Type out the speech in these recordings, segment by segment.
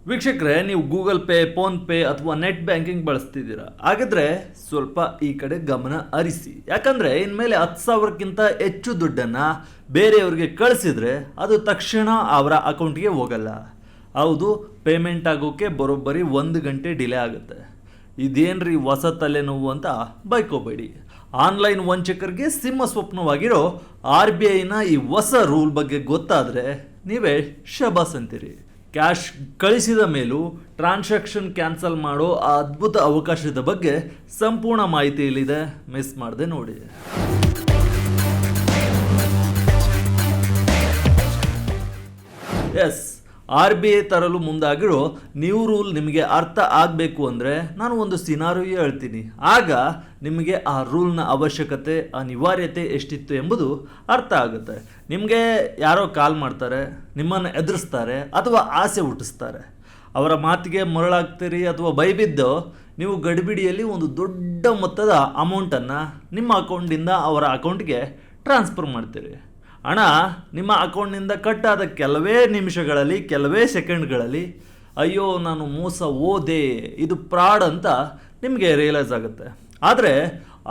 ವೀಕ್ಷಕರೇ, ನೀವು Google pay, phone pay ಅಥವಾ ನೆಟ್ ಬ್ಯಾಂಕಿಂಗ್ ಬಳಸ್ತಿದ್ದೀರಾ? ಹಾಗಾದ್ರೆ ಸ್ವಲ್ಪ ಈ ಕಡೆ ಗಮನ ಹರಿಸಿ. ಯಾಕಂದ್ರೆ ಇನ್ಮೇಲೆ 10,000ಕ್ಕಿಂತ ಹೆಚ್ಚು ದುಡ್ಡನ್ನು ಬೇರೆಯವ್ರಿಗೆ ಕಳಿಸಿದ್ರೆ ಅದು ತಕ್ಷಣ ಅವರ ಅಕೌಂಟ್ಗೆ ಹೋಗಲ್ಲ. ಹೌದು, ಪೇಮೆಂಟ್ ಆಗೋಕ್ಕೆ ಬರೋಬ್ಬರಿ 1 ಗಂಟೆ ಡಿಲೇ ಆಗುತ್ತೆ. ಇದೇನ್ರಿ ಹೊಸ ತಲೆನೋವು ಅಂತ ಬೈಕೋಬೇಡಿ. ಆನ್ಲೈನ್ ವಂಚಕರಿಗೆ ಸಿಂಹ ಸ್ವಪ್ನವಾಗಿರೋ RBIನ ಈ ಹೊಸ ರೂಲ್ ಬಗ್ಗೆ ಗೊತ್ತಾದರೆ ನೀವೇ ಶಬಾಸ್ ಅಂತೀರಿ. ಕ್ಯಾಶ್ ಕಳಿಸಿದ ಮೇಲೂ ಟ್ರಾನ್ಸಾಕ್ಷನ್ ಕ್ಯಾನ್ಸಲ್ ಮಾಡೋ ಆ ಅದ್ಭುತ ಅವಕಾಶದ ಬಗ್ಗೆ ಸಂಪೂರ್ಣ ಮಾಹಿತಿ ಇಲ್ಲಿದೆ, ಮಿಸ್ ಮಾಡದೆ ನೋಡಿ. ಎಸ್, RBI ತರಲು ಮುಂದಾಗಿರೋ ನ್ಯೂ ರೂಲ್ ನಿಮಗೆ ಅರ್ಥ ಆಗಬೇಕು ಅಂದರೆ ನಾನು ಒಂದು ಸಿನಾರಿಯೋ ಹೇಳ್ತೀನಿ. ಆಗ ನಿಮಗೆ ಆ ರೂಲ್ನ ಅವಶ್ಯಕತೆ, ಅನಿವಾರ್ಯತೆ ಎಷ್ಟಿತ್ತು ಎಂಬುದು ಅರ್ಥ ಆಗುತ್ತೆ. ನಿಮಗೆ ಯಾರೋ ಕಾಲ್ ಮಾಡ್ತಾರೆ, ನಿಮ್ಮನ್ನು ಎದುರಿಸ್ತಾರೆ ಅಥವಾ ಆಸೆ ಹುಟ್ಟಿಸ್ತಾರೆ. ಅವರ ಮಾತಿಗೆ ಮರಳಾಗ್ತೀರಿ ಅಥವಾ ಬೈಬಿದ್ದು ನೀವು ಗಡಿಬಿಡಿಯಲ್ಲಿ ಒಂದು ದೊಡ್ಡ ಮೊತ್ತದ ಅಮೌಂಟನ್ನು ನಿಮ್ಮ ಅಕೌಂಟಿಂದ ಅವರ ಅಕೌಂಟ್ಗೆ ಟ್ರಾನ್ಸ್ಫರ್ ಮಾಡ್ತೀರಿ. ಹಣ ನಿಮ್ಮ ಅಕೌಂಟ್ನಿಂದ ಕಟ್ ಆದ ಕೆಲವೇ ನಿಮಿಷಗಳಲ್ಲಿ, ಕೆಲವೇ ಸೆಕೆಂಡ್ಗಳಲ್ಲಿ ಅಯ್ಯೋ ನಾನು ಮೋಸ ಹೋದೆ, ಇದು ಫ್ರಾಡ್ ಅಂತ ನಿಮಗೆ ರಿಯಲೈಸ್ ಆಗುತ್ತೆ. ಆದರೆ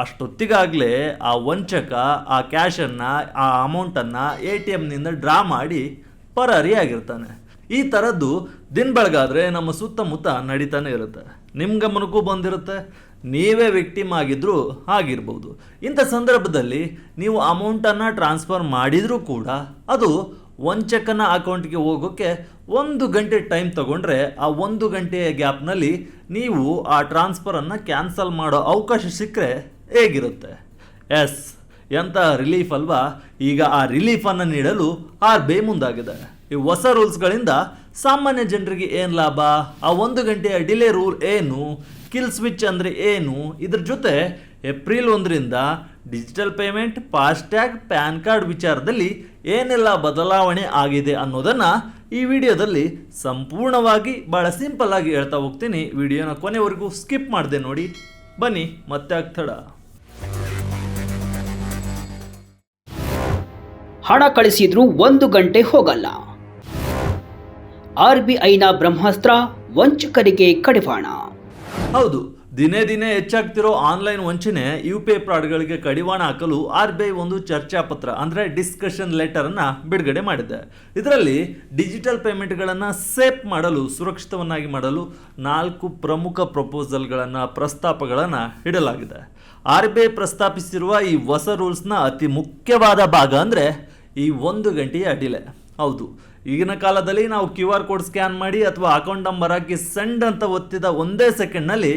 ಅಷ್ಟೊತ್ತಿಗಾಗಲೇ ಆ ವಂಚಕ ಆ ಕ್ಯಾಶನ್ನು, ಆ ಅಮೌಂಟನ್ನು ATMನಿಂದ ಡ್ರಾ ಮಾಡಿ ಪರಾರಿಯಾಗಿರ್ತಾನೆ. ಈ ಥರದ್ದು ದಿನ ಬೆಳಗಾದರೆ ನಮ್ಮ ಸುತ್ತಮುತ್ತ ನಡೀತಾನೆ ಇರುತ್ತೆ. ನಿಮ್ಮ ಗಮನಕ್ಕೂ ಬಂದಿರುತ್ತೆ, ನೀವೇ ವಿಕ್ಟಿಮ್ ಆಗಿದ್ರೂ ಆಗಿರ್ಬೋದು. ಇಂಥ ಸಂದರ್ಭದಲ್ಲಿ ನೀವು ಅಮೌಂಟನ್ನು ಟ್ರಾನ್ಸ್ಫರ್ ಮಾಡಿದರೂ ಕೂಡ ಅದು ವಂಚಕನ ಅಕೌಂಟ್ಗೆ ಹೋಗೋಕ್ಕೆ 1 ಗಂಟೆ ಟೈಮ್ ತಗೊಂಡ್ರೆ ಆ 1 ಗಂಟೆಯ ಗ್ಯಾಪ್ನಲ್ಲಿ ನೀವು ಆ ಟ್ರಾನ್ಸ್ಫರನ್ನು ಕ್ಯಾನ್ಸಲ್ ಮಾಡೋ ಅವಕಾಶ ಸಿಕ್ಕರೆ ಹೇಗಿರುತ್ತೆ? ಎಸ್, ಎಂಥ ರಿಲೀಫ್ ಅಲ್ವಾ? ಈಗ ಆ ರಿಲೀಫನ್ನು ನೀಡಲು RBI ಮುಂದಾಗಿದೆ. ಈ ಹೊಸ ರೂಲ್ಸ್ಗಳಿಂದ ಸಾಮಾನ್ಯ ಜನರಿಗೆ ಏನು ಲಾಭ? ಆ 1 ಗಂಟೆಯ ಡಿಲೇ ರೂಲ್ ಏನು? ಕಿಲ್ ಸ್ವಿಚ್ ಅಂದರೆ ಏನು? ಇದ್ರ ಜೊತೆ ಏಪ್ರಿಲ್ 1ರಿಂದ digital payment, FASTag, PAN card ವಿಚಾರದಲ್ಲಿ ಏನೆಲ್ಲ ಬದಲಾವಣೆ ಆಗಿದೆ ಅನ್ನೋದನ್ನು ಈ ವಿಡಿಯೋದಲ್ಲಿ ಸಂಪೂರ್ಣವಾಗಿ ಭಾಳ ಸಿಂಪಲ್ ಆಗಿ ಹೇಳ್ತಾ ಹೋಗ್ತೀನಿ. ವಿಡಿಯೋನ ಕೊನೆವರೆಗೂ ಸ್ಕಿಪ್ ಮಾಡದೆ ನೋಡಿ. ಬನ್ನಿ, ಮತ್ತೆ ಆಗ್ತಡ. ಹಣ ಕಳಿಸಿದ್ರೂ 1 ಗಂಟೆ ಹೋಗಲ್ಲ. RBIನ ಬ್ರಹ್ಮಾಸ್ತ್ರ ವಂಚಕರಿಗೆ ಕಡಿವಾಣ. ಹೌದು, ದಿನೇ ದಿನೇ ಹೆಚ್ಚಾಗ್ತಿರೋ ಆನ್ಲೈನ್ ವಂಚನೆ, UPI ಫ್ರಾಡ್ಗಳಿಗೆ ಕಡಿವಾಣ ಹಾಕಲು RBI ಒಂದು ಚರ್ಚಾ ಪತ್ರ ಅಂದರೆ ಡಿಸ್ಕಷನ್ ಲೆಟರನ್ನು ಬಿಡುಗಡೆ ಮಾಡಿದೆ. ಇದರಲ್ಲಿ ಡಿಜಿಟಲ್ ಪೇಮೆಂಟ್ಗಳನ್ನು ಸೇಫ್ ಮಾಡಲು, ಸುರಕ್ಷಿತವನ್ನಾಗಿ ಮಾಡಲು 4 ಪ್ರಮುಖ ಪ್ರಸ್ತಾಪಗಳನ್ನು ಇಡಲಾಗಿದೆ. RBI ಪ್ರಸ್ತಾಪಿಸಿರುವ ಈ ಹೊಸ ರೂಲ್ಸ್ನ ಅತಿ ಮುಖ್ಯವಾದ ಭಾಗ ಅಂದರೆ ಈ 1 ಗಂಟೆಯ ಡಿಲೆ. ಹೌದು, ಈಗಿನ ಕಾಲದಲ್ಲಿ ನಾವು QR ಕೋಡ್ ಸ್ಕ್ಯಾನ್ ಮಾಡಿ ಅಥವಾ ಅಕೌಂಟ್ ನಂಬರ್ ಹಾಕಿ ಸೆಂಡ್ ಅಂತ ಒತ್ತಿದ 1 ಸೆಕೆಂಡ್ನಲ್ಲಿ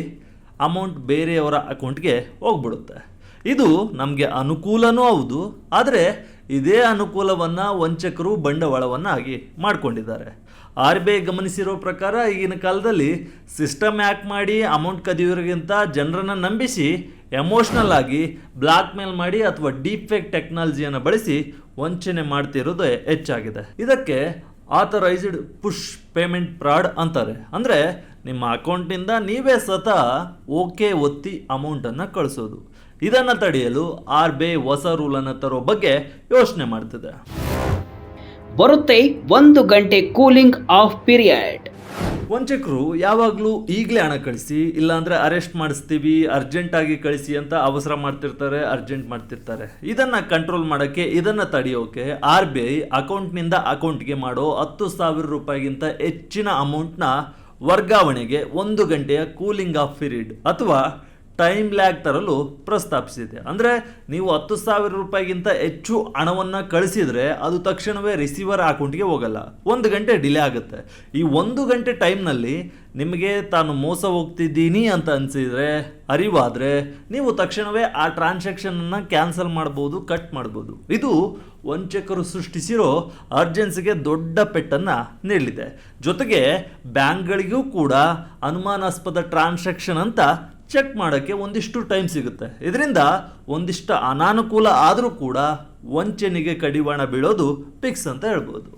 ಅಮೌಂಟ್ ಬೇರೆಯವರ ಅಕೌಂಟ್ಗೆ ಹೋಗ್ಬಿಡುತ್ತೆ. ಇದು ನಮಗೆ ಅನುಕೂಲನೂ ಹೌದು, ಆದರೆ ಇದೇ ಅನುಕೂಲವನ್ನು ವಂಚಕರು ಬಂಡವಾಳವನ್ನಾಗಿ ಮಾಡಿಕೊಂಡಿದ್ದಾರೆ. RBI ಗಮನಿಸಿರೋ ಪ್ರಕಾರ ಈಗಿನ ಕಾಲದಲ್ಲಿ ಸಿಸ್ಟಮ್ ಹ್ಯಾಕ್ ಮಾಡಿ ಅಮೌಂಟ್ ಕದಿಯೋರಿಗಿಂತ ಜನರನ್ನು ನಂಬಿಸಿ ಎಮೋಷ್ನಲ್ ಆಗಿ ಬ್ಲ್ಯಾಕ್ ಮೇಲ್ ಮಾಡಿ ಅಥವಾ ಡೀಪ್ ಫೇಕ್ ಟೆಕ್ನಾಲಜಿಯನ್ನು ಬಳಸಿ ವಂಚನೆ ಮಾಡ್ತಿರೋದು ಹೆಚ್ಚಾಗಿದೆ. ಇದಕ್ಕೆ ಆಥರೈಸ್ಡ್ ಪುಷ್ ಪೇಮೆಂಟ್ ಫ್ರಾಡ್ ಅಂತಾರೆ. ಅಂದರೆ ನಿಮ್ಮ ಅಕೌಂಟ್ನಿಂದ ನೀವೇ ಸ್ವತಃ ಓಕೆ ಒತ್ತಿ ಅಮೌಂಟನ್ನು ಕಳಿಸೋದು. ಇದನ್ನು ತಡೆಯಲು RBI ಹೊಸ ರೂಲನ್ನು ತರೋ ಬಗ್ಗೆ ಯೋಚನೆ ಮಾಡ್ತಿದೆ. ಬರುತ್ತೆ 1 ಗಂಟೆ ಕೂಲಿಂಗ್ ಆಫ್ ಪೀರಿಯಡ್. ವಂಚಕರು ಯಾವಾಗಲೂ ಈಗಲೇ ಹಣ ಕಳಿಸಿ, ಇಲ್ಲಾಂದರೆ ಅರೆಸ್ಟ್ ಮಾಡಿಸ್ತೀವಿ, ಅರ್ಜೆಂಟಾಗಿ ಕಳಿಸಿ ಅಂತ ಅವಸರ ಮಾಡ್ತಿರ್ತಾರೆ, ಅರ್ಜೆಂಟ್ ಮಾಡ್ತಿರ್ತಾರೆ. ಇದನ್ನು ಕಂಟ್ರೋಲ್ ಮಾಡೋಕ್ಕೆ, ಇದನ್ನು ತಡೆಯೋಕೆ RBI ಅಕೌಂಟ್ನಿಂದ ಅಕೌಂಟ್ಗೆ ಮಾಡೋ 10,000 ರೂಪಾಯಿಗಿಂತ ಹೆಚ್ಚಿನ ಅಮೌಂಟ್ನ ವರ್ಗಾವಣೆಗೆ 1 ಗಂಟೆಯ ಕೂಲಿಂಗ್ ಆಫ್ ಪೀರಿಯಡ್ ಅಥವಾ ಟೈಮ್ ಲ್ಯಾಗ್ ತರಲು ಪ್ರಸ್ತಾಪಿಸಿದೆ. ಅಂದರೆ ನೀವು 10,000 ರೂಪಾಯಿಗಿಂತ ಹೆಚ್ಚು ಹಣವನ್ನು ಕಳಿಸಿದರೆ ಅದು ತಕ್ಷಣವೇ ರಿಸೀವರ್ ಅಕೌಂಟ್ಗೆ ಹೋಗಲ್ಲ, 1 ಗಂಟೆ ಡಿಲೇ ಆಗುತ್ತೆ. ಈ 1 ಗಂಟೆ ಟೈಮ್ನಲ್ಲಿ ನಿಮಗೆ ತಾನು ಮೋಸ ಹೋಗ್ತಿದ್ದೀನಿ ಅಂತ ಅನಿಸಿದರೆ, ಅರಿವಾದರೆ ನೀವು ತಕ್ಷಣವೇ ಆ ಟ್ರಾನ್ಸಾಕ್ಷನನ್ನು ಕ್ಯಾನ್ಸಲ್ ಮಾಡ್ಬೋದು, ಕಟ್ ಮಾಡ್ಬೋದು. ಇದು ವಂಚಕರು ಸೃಷ್ಟಿಸಿರೋ ಅರ್ಜೆನ್ಸಿಗೆ ದೊಡ್ಡ ಪೆಟ್ಟನ್ನು ನೀಡಲಿದೆ. ಜೊತೆಗೆ ಬ್ಯಾಂಕ್ಗಳಿಗೂ ಕೂಡ ಅನುಮಾನಾಸ್ಪದ ಟ್ರಾನ್ಸಾಕ್ಷನ್ ಅಂತ ಚೆಕ್ ಮಾಡೋಕ್ಕೆ ಒಂದಿಷ್ಟು ಟೈಮ್ ಸಿಗುತ್ತೆ. ಇದರಿಂದ ಒಂದಿಷ್ಟು ಅನಾನುಕೂಲ ಆದರೂ ಕೂಡ ವಂಚನೆಗೆ ಕಡಿವಾಣ ಬೀಳೋದು ಫಿಕ್ಸ್ ಅಂತ ಹೇಳ್ಬೋದು.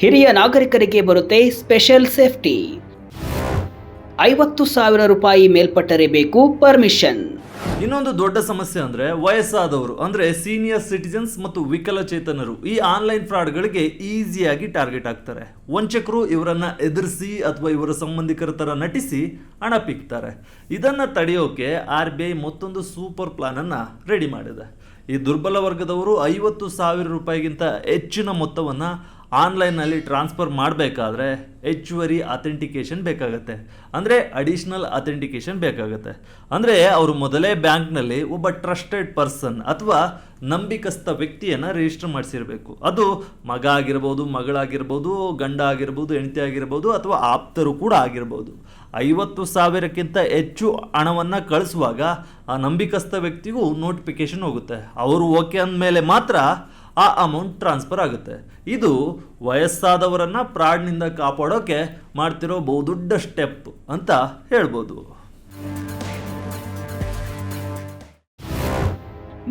ಹಿರಿಯ ನಾಗರಿಕರಿಗೆ ಬರುತ್ತೆ ಸ್ಪೆಷಲ್ ಸೇಫ್ಟಿ. 50,000 ರೂಪಾಯಿ ಮೇಲ್ಪಟ್ಟರೆ ಬೇಕು ಪರ್ಮಿಷನ್. ಇನ್ನೊಂದು ದೊಡ್ಡ ಸಮಸ್ಯೆ ಅಂದ್ರೆ ವಯಸ್ಸಾದವರು ಅಂದ್ರೆ ಸೀನಿಯರ್ ಸಿಟಿಜನ್ಸ್ ಮತ್ತು ವಿಕಲಚೇತನರು ಈ ಆನ್ಲೈನ್ ಫ್ರಾಡ್ಗಳಿಗೆ ಈಸಿಯಾಗಿ ಟಾರ್ಗೆಟ್ ಆಗ್ತಾರೆ. ವಂಚಕರು ಇವರನ್ನ ಎದುರಿಸಿ ಅಥವಾ ಇವರ ಸಂಬಂಧಿಕರ ತರ ನಟಿಸಿ ಹಣ ಪಿಕ್ತಾರೆ. ಇದನ್ನ ತಡೆಯೋಕೆ RBI ಮತ್ತೊಂದು ಸೂಪರ್ ಪ್ಲಾನ್ ಅನ್ನ ರೆಡಿ ಮಾಡಿದೆ. ಈ ದುರ್ಬಲ ವರ್ಗದವರು 50,000 ರೂಪಾಯಿಗಿಂತ ಹೆಚ್ಚಿನ ಮೊತ್ತವನ್ನ ಆನ್ಲೈನ್ನಲ್ಲಿ ಟ್ರಾನ್ಸ್ಫರ್ ಮಾಡಬೇಕಾದ್ರೆ ಹೆಚ್ಚುವರಿ ಅಥೆಂಟಿಕೇಶನ್ ಬೇಕಾಗುತ್ತೆ. ಅಂದರೆ ಅಡಿಷ್ನಲ್ ಅಥೆಂಟಿಕೇಶನ್ ಬೇಕಾಗುತ್ತೆ. ಅಂದರೆ ಅವರು ಮೊದಲೇ ಬ್ಯಾಂಕ್ನಲ್ಲಿ ಒಬ್ಬ ಟ್ರಸ್ಟೆಡ್ ಪರ್ಸನ್ ಅಥವಾ ನಂಬಿಕಸ್ಥ ವ್ಯಕ್ತಿಯನ್ನು ರಿಜಿಸ್ಟರ್ ಮಾಡಿಸಿರಬೇಕು. ಅದು ಮಗ ಆಗಿರ್ಬೋದು, ಮಗಳಾಗಿರ್ಬೋದು, ಗಂಡ ಆಗಿರ್ಬೋದು, ಹೆಂಡತಿ ಆಗಿರ್ಬೋದು ಅಥವಾ ಆಪ್ತರು ಕೂಡ ಆಗಿರ್ಬೋದು. 50,000ಕ್ಕಿಂತ ಹೆಚ್ಚು ಹಣವನ್ನು ಕಳಿಸುವಾಗ ಆ ನಂಬಿಕಸ್ಥ ವ್ಯಕ್ತಿಗೂ ನೋಟಿಫಿಕೇಶನ್ ಹೋಗುತ್ತೆ. ಅವರು ಓಕೆ ಅಂದಮೇಲೆ ಮಾತ್ರ ಆ ಅಮೌಂಟ್ ಟ್ರಾನ್ಸ್ಫರ್ ಆಗುತ್ತೆ. ಇದು ವಯಸ್ಸಾದವರನ್ನ ಫ್ರಾಡ್ನಿಂದ ಕಾಪಾಡೋಕೆ ಮಾಡ್ತಿರೋ ಬಹುದೊಡ್ಡ ಸ್ಟೆಪ್ ಅಂತ ಹೇಳ್ಬೋದು.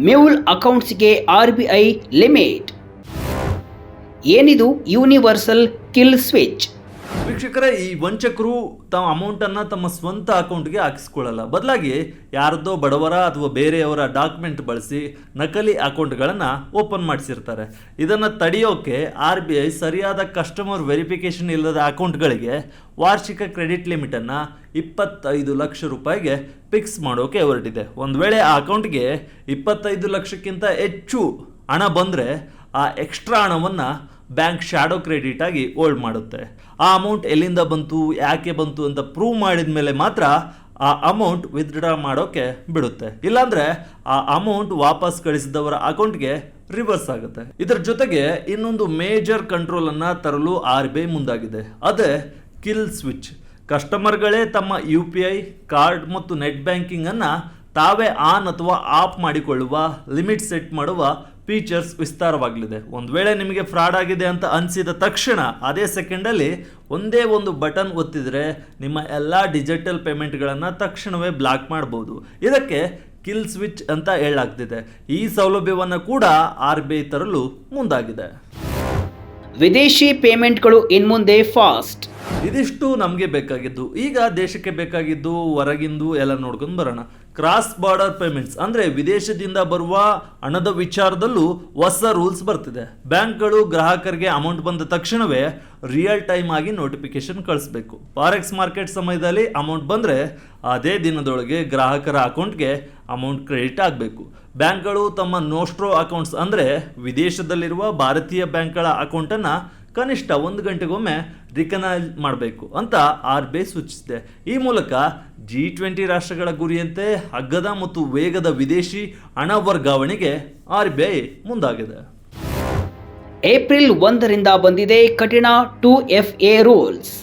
ಮ್ಯೂಲ್ ಅಕೌಂಟ್ಸ್ಗೆ RBI ಲಿಮಿಟ್. ಏನಿದು ಯೂನಿವರ್ಸಲ್ ಕಿಲ್ ಸ್ವಿಚ್? ವೀಕ್ಷಕರೇ, ಈ ವಂಚಕರು ತಮ್ಮ ಅಮೌಂಟನ್ನು ತಮ್ಮ ಸ್ವಂತ ಅಕೌಂಟ್ಗೆ ಹಾಕಿಸ್ಕೊಳ್ಳಲ್ಲ. ಬದಲಾಗಿ ಯಾರದೋ ಬಡವರ ಅಥವಾ ಬೇರೆಯವರ ಡಾಕ್ಯುಮೆಂಟ್ ಬಳಸಿ ನಕಲಿ ಅಕೌಂಟ್ಗಳನ್ನು ಓಪನ್ ಮಾಡಿಸಿರ್ತಾರೆ. ಇದನ್ನು ತಡೆಯೋಕೆ RBI ಸರಿಯಾದ ಕಸ್ಟಮರ್ ವೆರಿಫಿಕೇಷನ್ ಇಲ್ಲದ ಅಕೌಂಟ್ಗಳಿಗೆ ವಾರ್ಷಿಕ ಕ್ರೆಡಿಟ್ ಲಿಮಿಟನ್ನು 25 ಲಕ್ಷ ರೂಪಾಯಿಗೆ ಫಿಕ್ಸ್ ಮಾಡೋಕೆ ಹೊರಟಿದೆ. ಒಂದು ವೇಳೆ ಆ ಅಕೌಂಟ್ಗೆ 25 ಲಕ್ಷಕ್ಕಿಂತ ಹೆಚ್ಚು ಹಣ ಬಂದರೆ ಆ ಎಕ್ಸ್ಟ್ರಾ ಹಣವನ್ನು ಬ್ಯಾಂಕ್ ಶಾಡೋ ಕ್ರೆಡಿಟ್ ಆಗಿ ಹೋಲ್ಡ್ ಮಾಡುತ್ತೆ. ಆ ಅಮೌಂಟ್ ಎಲ್ಲಿಂದ ಬಂತು, ಯಾಕೆ ಬಂತು ಅಂತ ಪ್ರೂವ್ ಮಾಡಿದ ಮೇಲೆ ಮಾತ್ರ ಆ ಅಮೌಂಟ್ ವಿತ್ಡ್ರಾ ಮಾಡೋಕೆ ಬಿಡುತ್ತೆ. ಇಲ್ಲಾಂದರೆ ಆ ಅಮೌಂಟ್ ವಾಪಸ್ ಕಳಿಸಿದವರ ಅಕೌಂಟ್ಗೆ ರಿವರ್ಸ್ ಆಗುತ್ತೆ. ಇದರ ಜೊತೆಗೆ ಇನ್ನೊಂದು ಮೇಜರ್ ಕಂಟ್ರೋಲನ್ನು ತರಲು RBI ಮುಂದಾಗಿದೆ. ಅದೇ ಕಿಲ್ ಸ್ವಿಚ್. ಕಸ್ಟಮರ್ಗಳೇ ತಮ್ಮ UPI ಕಾರ್ಡ್ ಮತ್ತು ನೆಟ್ ಬ್ಯಾಂಕಿಂಗನ್ನು ತಾವೇ ಆನ್ ಅಥವಾ ಆಫ್ ಮಾಡಿಕೊಳ್ಳುವ, ಲಿಮಿಟ್ ಸೆಟ್ ಮಾಡುವ ಫೀಚರ್ಸ್ ವಿಸ್ತಾರವಾಗಲಿದೆ. ಒಂದು ವೇಳೆ ನಿಮಗೆ ಫ್ರಾಡ್ ಆಗಿದೆ ಅಂತ ಅನಿಸಿದ ತಕ್ಷಣ ಅದೇ ಸೆಕೆಂಡಲ್ಲಿ ಒಂದೇ ಒಂದು ಬಟನ್ ಒತ್ತಿದರೆ ನಿಮ್ಮ ಎಲ್ಲ ಡಿಜಿಟಲ್ ಪೇಮೆಂಟ್ಗಳನ್ನು ತಕ್ಷಣವೇ ಬ್ಲಾಕ್ ಮಾಡ್ಬೋದು. ಇದಕ್ಕೆ ಕಿಲ್ ಸ್ವಿಚ್ ಅಂತ ಹೇಳಲಾಗ್ತಿದೆ. ಈ ಸೌಲಭ್ಯವನ್ನು ಕೂಡ RBI ತರಲು ಮುಂದಾಗಿದೆ. ವಿದೇಶಿ ಪೇಮೆಂಟ್ಗಳು ಇನ್ಮುಂದೆ ಫಾಸ್ಟ್. ಇದಿಷ್ಟು ನಮಗೆ ಬೇಕಾಗಿದ್ದು. ಈಗ ದೇಶಕ್ಕೆ ಬೇಕಾಗಿದ್ದು ಹೊರಗಿಂದು ಎಲ್ಲ ನೋಡ್ಕೊಂಡು ಬರೋಣ. ಕ್ರಾಸ್ ಬಾರ್ಡರ್ ಪೇಮೆಂಟ್ಸ್ ಅಂದರೆ ವಿದೇಶದಿಂದ ಬರುವ ಹಣದ ವಿಚಾರದಲ್ಲೂ ಹೊಸ ರೂಲ್ಸ್ ಬರ್ತಿದೆ. ಬ್ಯಾಂಕ್ಗಳು ಗ್ರಾಹಕರಿಗೆ ಅಮೌಂಟ್ ಬಂದ ತಕ್ಷಣವೇ ರಿಯಲ್ ಟೈಮ್ ಆಗಿ ನೋಟಿಫಿಕೇಶನ್ ಕಳಿಸ್ಬೇಕು. ಫಾರೆಕ್ಸ್ ಮಾರ್ಕೆಟ್ ಸಮಯದಲ್ಲಿ ಅಮೌಂಟ್ ಬಂದರೆ ಅದೇ ದಿನದೊಳಗೆ ಗ್ರಾಹಕರ ಅಕೌಂಟ್ಗೆ ಅಮೌಂಟ್ ಕ್ರೆಡಿಟ್ ಆಗಬೇಕು. ಬ್ಯಾಂಕ್ಗಳು ತಮ್ಮ ನೋಸ್ಟ್ರೋ ಅಕೌಂಟ್ಸ್ ಅಂದರೆ ವಿದೇಶದಲ್ಲಿರುವ ಭಾರತೀಯ ಬ್ಯಾಂಕ್ಗಳ ಅಕೌಂಟನ್ನು ಕನಿಷ್ಠ 1 ಗಂಟೆಗೊಮ್ಮೆ ರಿಕನೈಸ್ ಮಾಡಬೇಕು ಅಂತ RBI ಸೂಚಿಸಿದೆ. ಈ ಮೂಲಕ G20 ರಾಷ್ಟ್ರಗಳ ಗುರಿಯಂತೆ ಅಗ್ಗದ ಮತ್ತು ವೇಗದ ವಿದೇಶಿ ಹಣ ವರ್ಗಾವಣೆಗೆ RBI ಮುಂದಾಗಿದೆ. ಏಪ್ರಿಲ್ 1ರಿಂದ ಬಂದಿದೆ ಕಠಿಣ 2FA ರೂಲ್ಸ್.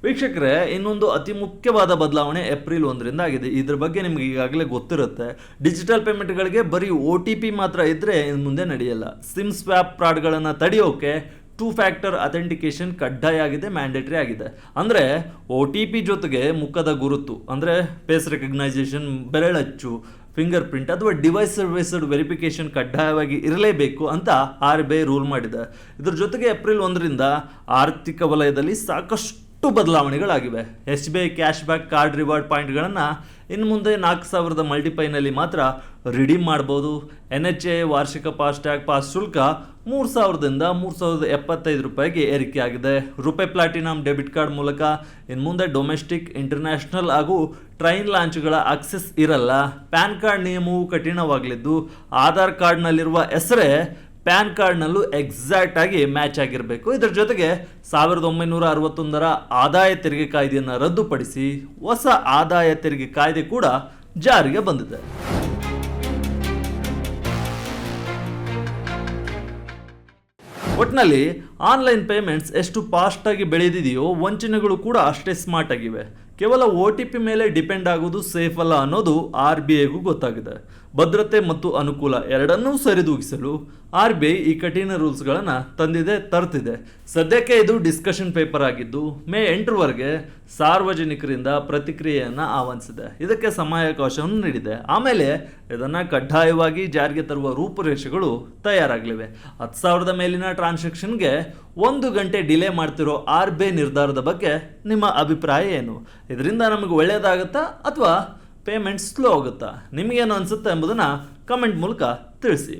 ವೀಕ್ಷಕರೇ, ಇನ್ನೊಂದು ಅತಿ ಮುಖ್ಯವಾದ ಬದಲಾವಣೆ ಏಪ್ರಿಲ್ 1ರಿಂದ ಆಗಿದೆ. ಇದ್ರ ಬಗ್ಗೆ ನಿಮಗೆ ಈಗಾಗಲೇ ಗೊತ್ತಿರುತ್ತೆ. ಡಿಜಿಟಲ್ ಪೇಮೆಂಟ್ಗಳಿಗೆ ಬರೀ OTP ಮಾತ್ರ ಇದ್ದರೆ ಇನ್ನು ಮುಂದೆ ನಡೆಯಲ್ಲ. ಸಿಮ್ ಸ್ವ್ಯಾಪ್ ಫ್ರಾಡ್ಗಳನ್ನು ತಡೆಯೋಕೆ 2 ಫ್ಯಾಕ್ಟರ್ ಅಥೆಂಟಿಕೇಶನ್ ಕಡ್ಡಾಯ ಆಗಿದೆ, ಮ್ಯಾಂಡೇಟರಿ ಆಗಿದೆ. ಅಂದರೆ OTP ಜೊತೆಗೆ ಮುಖದ ಗುರುತು ಅಂದರೆ ಫೇಸ್ ರೆಕಗ್ನೈಸೇಷನ್, ಬೆರಳಚ್ಚು, ಫಿಂಗರ್ ಪ್ರಿಂಟ್ ಅಥವಾ ಡಿವೈಸ್ ಬೇಸ್ಡ್ ವೆರಿಫಿಕೇಶನ್ ಕಡ್ಡಾಯವಾಗಿ ಇರಲೇಬೇಕು ಅಂತ RBI ರೂಲ್ ಮಾಡಿದೆ. ಇದ್ರ ಜೊತೆಗೆ ಏಪ್ರಿಲ್ 1ರಿಂದ ಆರ್ಥಿಕ ವಲಯದಲ್ಲಿ ಸಾಕಷ್ಟು ಬದಲಾವಣೆಗಳಾಗಿವೆ. SBI cash back card reward ಪಾಯಿಂಟ್ಗಳನ್ನು ಇನ್ನು ಮುಂದೆ 4,000 ಮಲ್ಟಿಪೈನಲ್ಲಿ ಮಾತ್ರ ರಿಡೀಮ್ ಮಾಡ್ಬೋದು. NHA ವಾರ್ಷಿಕ ಫಾಸ್ಟ್ಯಾಗ್ ಪಾಸ್ ಶುಲ್ಕ 3,000ದಿಂದ 3,075 ರೂಪಾಯಿಗೆ ಏರಿಕೆ ಆಗಿದೆ. ರುಪೇ ಪ್ಲಾಟಿನಮ್ ಡೆಬಿಟ್ ಕಾರ್ಡ್ ಮೂಲಕ ಇನ್ನು ಮುಂದೆ ಡೊಮೆಸ್ಟಿಕ್, ಇಂಟರ್ನ್ಯಾಷನಲ್ ಹಾಗೂ ಟ್ರೈನ್ ಲಾಂಚ್ಗಳ ಆಕ್ಸೆಸ್ ಇರಲ್ಲ. ಪ್ಯಾನ್ ಕಾರ್ಡ್ ನಿಯಮವು ಕಠಿಣವಾಗಲಿದ್ದು ಆಧಾರ್ ಕಾರ್ಡ್ನಲ್ಲಿರುವ ಹೆಸರೇ ಪ್ಯಾನ್ ಕಾರ್ಡ್ನಲ್ಲೂ ಎಕ್ಸಾಕ್ಟ್ ಆಗಿ ಮ್ಯಾಚ್ ಆಗಿರಬೇಕು. ಇದರ ಜೊತೆಗೆ 1961ರ ಆದಾಯ ತೆರಿಗೆ ಕಾಯ್ದೆಯನ್ನು ರದ್ದುಪಡಿಸಿ ಹೊಸ ಆದಾಯ ತೆರಿಗೆ ಕಾಯ್ದೆ ಕೂಡ ಜಾರಿಗೆ ಬಂದಿದೆ. ಒಟ್ಟಿನಲ್ಲಿ ಆನ್ಲೈನ್ ಪೇಮೆಂಟ್ಸ್ ಎಷ್ಟು ಫಾಸ್ಟಾಗಿ ಬೆಳೆದಿದೆಯೋ ವಂಚನೆಗಳು ಕೂಡ ಅಷ್ಟೇ ಸ್ಮಾರ್ಟ್ ಆಗಿವೆ. ಕೇವಲ OTP ಮೇಲೆ ಡಿಪೆಂಡ್ ಆಗೋದು ಸೇಫ್ ಅಲ್ಲ ಅನ್ನೋದು RBIಗೂ ಗೊತ್ತಾಗಿದೆ. ಭದ್ರತೆ ಮತ್ತು ಅನುಕೂಲ ಎರಡನ್ನೂ ಸರಿದೂಗಿಸಲು RBI ಈ ಕಠಿಣ ರೂಲ್ಸ್ಗಳನ್ನು ತರ್ತಿದೆ. ಸದ್ಯಕ್ಕೆ ಇದು ಡಿಸ್ಕಷನ್ ಪೇಪರ್ ಆಗಿದ್ದು ಮೇ 8ರವರೆಗೆ ಸಾರ್ವಜನಿಕರಿಂದ ಪ್ರತಿಕ್ರಿಯೆಯನ್ನು ಆಹ್ವಾನಿಸಿದೆ. ಇದಕ್ಕೆ ಸಮಯಾವಕಾಶವನ್ನು ನೀಡಿದೆ. ಆಮೇಲೆ ಇದನ್ನು ಕಡ್ಡಾಯವಾಗಿ ಜಾರಿಗೆ ತರುವ ರೂಪುರೇಷೆಗಳು ತಯಾರಾಗಲಿವೆ. 10,000 ಮೇಲಿನ ಟ್ರಾನ್ಸಾಕ್ಷನ್ಗೆ 1 ಗಂಟೆ ಡಿಲೇ ಮಾಡ್ತಿರೋ RBI ನಿರ್ಧಾರದ ಬಗ್ಗೆ ನಿಮ್ಮ ಅಭಿಪ್ರಾಯ ಏನು? ಇದರಿಂದ ನಮಗೆ ಒಳ್ಳೆಯದಾಗುತ್ತಾ ಅಥವಾ ಪೇಮೆಂಟ್ ಸ್ಲೋ ಆಗುತ್ತಾ? ನಿಮಗೇನು ಅನಿಸುತ್ತೆ ಎಂಬುದನ್ನು ಕಮೆಂಟ್ ಮೂಲಕ ತಿಳಿಸಿ.